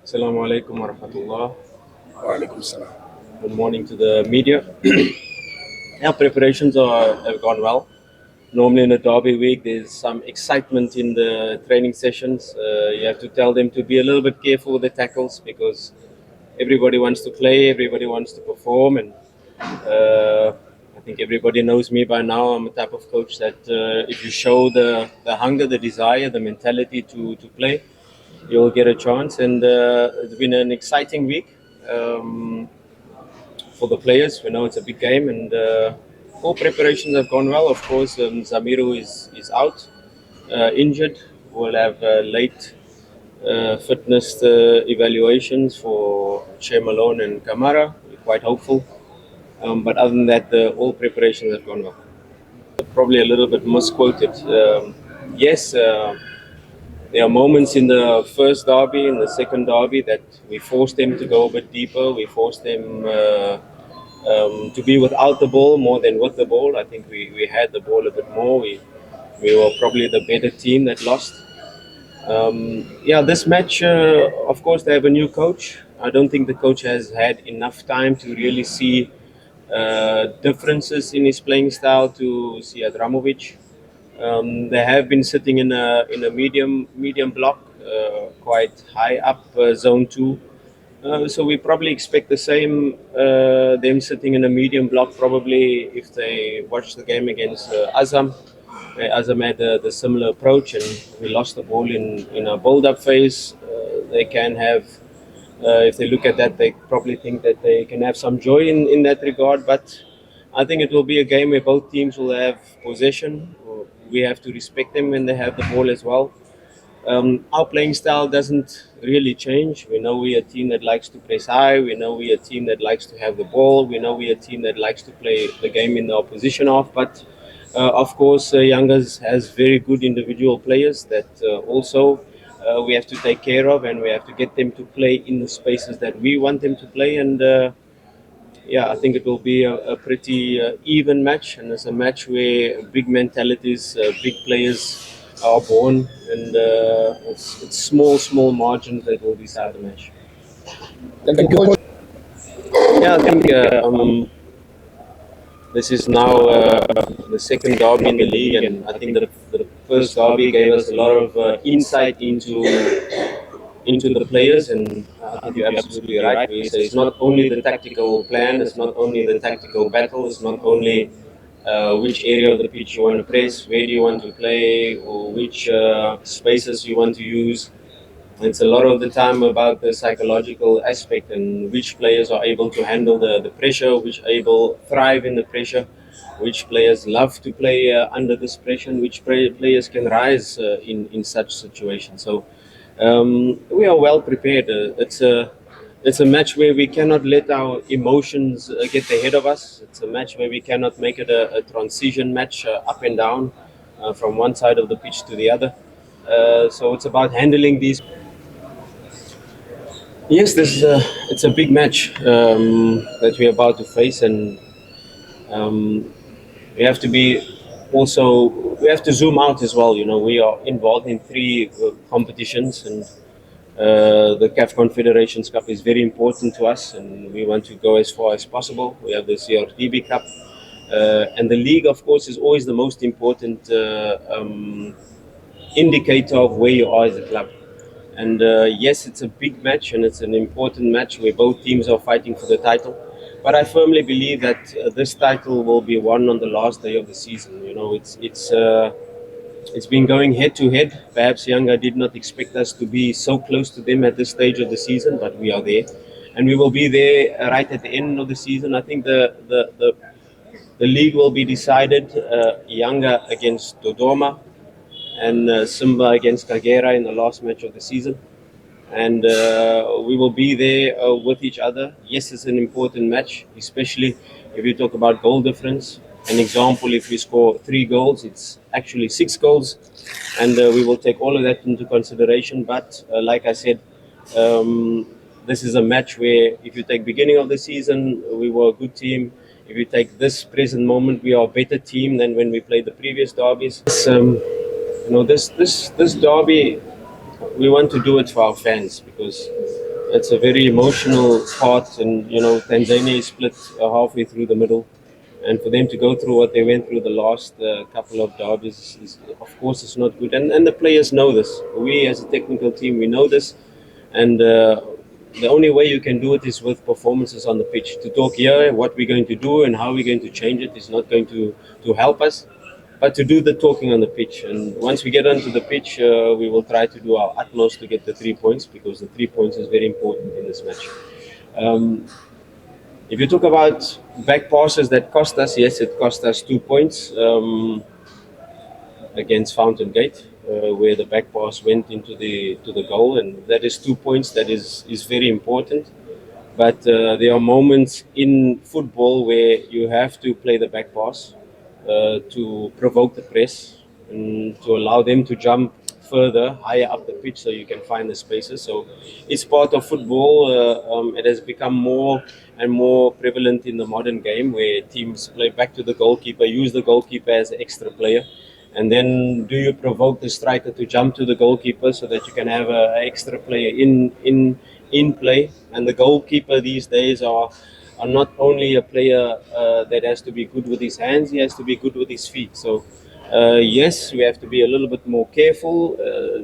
Assalamu alaikum wa rahmatullah. Walaikum salam. Good morning to the media. Yeah, preparations have gone well. Normally in a derby week, there's some excitement in the training sessions. You have to tell them to be a little bit careful with the tackles because everybody wants to play, everybody wants to perform, and I think everybody knows me by now. I'm a type of coach that if you show the hunger, the desire, the mentality to play, you'll get a chance. And it's been an exciting week. For the players. We know it's a big game, and all preparations have gone well. Of course, Zamiru is out, injured. We'll have late fitness evaluations for Shea Malone and Kamara. We're quite hopeful. But other than that, all preparations have gone well. Probably a little bit misquoted. Yes, there are moments in the first derby, in the second derby, that we forced them to go a bit deeper. We forced them to be without the ball more than with the ball. I think we had the ball a bit more. We were probably the better team that lost. Yeah, this match, of course, they have a new coach. I don't think the coach has had enough time to really see differences in his playing style to see Adramovic. They have been sitting in a medium block, quite high up, zone two. So we probably expect the same. Them sitting in a medium block, probably if they watch the game against Azam. Azam had the similar approach, and we lost the ball in a build-up phase. They can have, if they look at that, they probably think that they can have some joy in that regard. But I think it will be a game where both teams will have possession. We have to respect them when they have the ball as well. Our playing style doesn't really change. We know we're a team that likes to press high. We know we're a team that likes to have the ball. We know we're a team that likes to play the game in the opposition half. But of course, Yanga has very good individual players that also we have to take care of, and we have to get them to play in the spaces that we want them to play. And yeah, I think it will be a pretty even match, and it's a match where big mentalities, big players are born, and it's small margins that will decide the match. Thank you, Coach. Yeah, I think this is now the second derby in the league, and I think the first derby gave us a lot of insight into the players, and I think you're absolutely right. We say it's not only the tactical plan, it's not only the tactical battle, it's not only which area of the pitch you want to press, where do you want to play, or which spaces you want to use. It's a lot of the time about the psychological aspect and which players are able to handle the pressure, which able thrive in the pressure, which players love to play under this pressure, and which players can rise in such situations. So we are well prepared. It's a match where we cannot let our emotions get ahead of us. It's a match where we cannot make it a transition match up and down from one side of the pitch to the other. So it's about handling these. Yes, it's a big match that we're about to face, and um, we have to be also we have to zoom out as well. You know, we are involved in three competitions, and the CAF Confederations Cup is very important to us, and we want to go as far as possible. We have the CRDB Cup, and the league, of course, is always the most important indicator of where you are as a club. And yes, it's a big match, and it's an important match where both teams are fighting for the title. But I firmly believe that this title will be won on the last day of the season. You know, it's been going head to head. Perhaps Yanga did not expect us to be so close to them at this stage of the season, but we are there, and we will be there right at the end of the season. I think the league will be decided Yanga against Dodoma, and Simba against Kagera in the last match of the season. And we will be there with each other. Yes, it's an important match, especially if you talk about goal difference. An example, if we score 3 goals, it's actually 6 goals, and we will take all of that into consideration. But like I said, this is a match where if you take beginning of the season, we were a good team. If you take this present moment, we are a better team than when we played the previous derbies. This derby, we want to do it for our fans because It's a very emotional part, and Tanzania is split halfway through the middle, and for them to go through what they went through the last couple of derbies is, of course, it's not good, and the players know this. We as a technical team, we know this, and the only way you can do it is with performances on the pitch. To talk here what we're going to do and how we're going to change it is not going to help us, but to do the talking on the pitch. And once we get onto the pitch, we will try to do our utmost to get the 3 points, because the 3 points is very important in this match. Um, if you talk about back passes that cost us, yes, it cost us 2 points against Fountain Gate, where the back pass went into the goal, and that is 2 points. That is very important. But there are moments in football where you have to play the back pass to provoke the press and to allow them to jump further, higher up the pitch, so you can find the spaces. So it's part of football. It has become more and more prevalent in the modern game, where teams play back to the goalkeeper, use the goalkeeper as an extra player. And then, do you provoke the striker to jump to the goalkeeper so that you can have an extra player in play? And the goalkeeper these days are not only a player that has to be good with his hands; he has to be good with his feet. So, yes, we have to be a little bit more careful.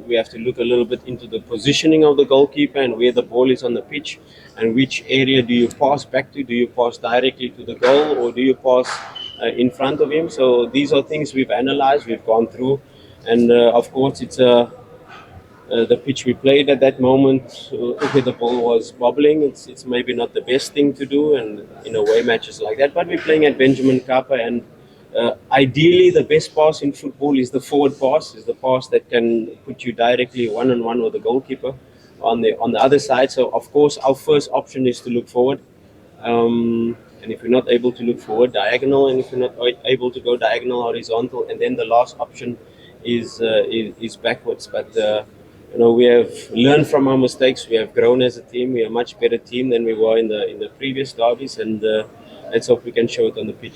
We have to look a little bit into the positioning of the goalkeeper and where the ball is on the pitch, and which area do you pass back to? Do you pass directly to the goal, or do you pass in front of him? So these are things we've analyzed, we've gone through, and of course, it's the pitch we played at that moment, where the ball was bobbling. It's maybe not the best thing to do, and in a way, matches like that. But we're playing at Benjamin Kappa, and ideally, the best pass in football is the forward pass, is the pass that can put you directly one-on-one with the goalkeeper on the other side. So, of course, our first option is to look forward. And if you're not able to look forward, diagonal, and if you're not able to go diagonal, horizontal, and then the last option is backwards. But we have learned from our mistakes. We have grown as a team. We are a much better team than we were in the previous derbies, and let's hope we can show it on the pitch.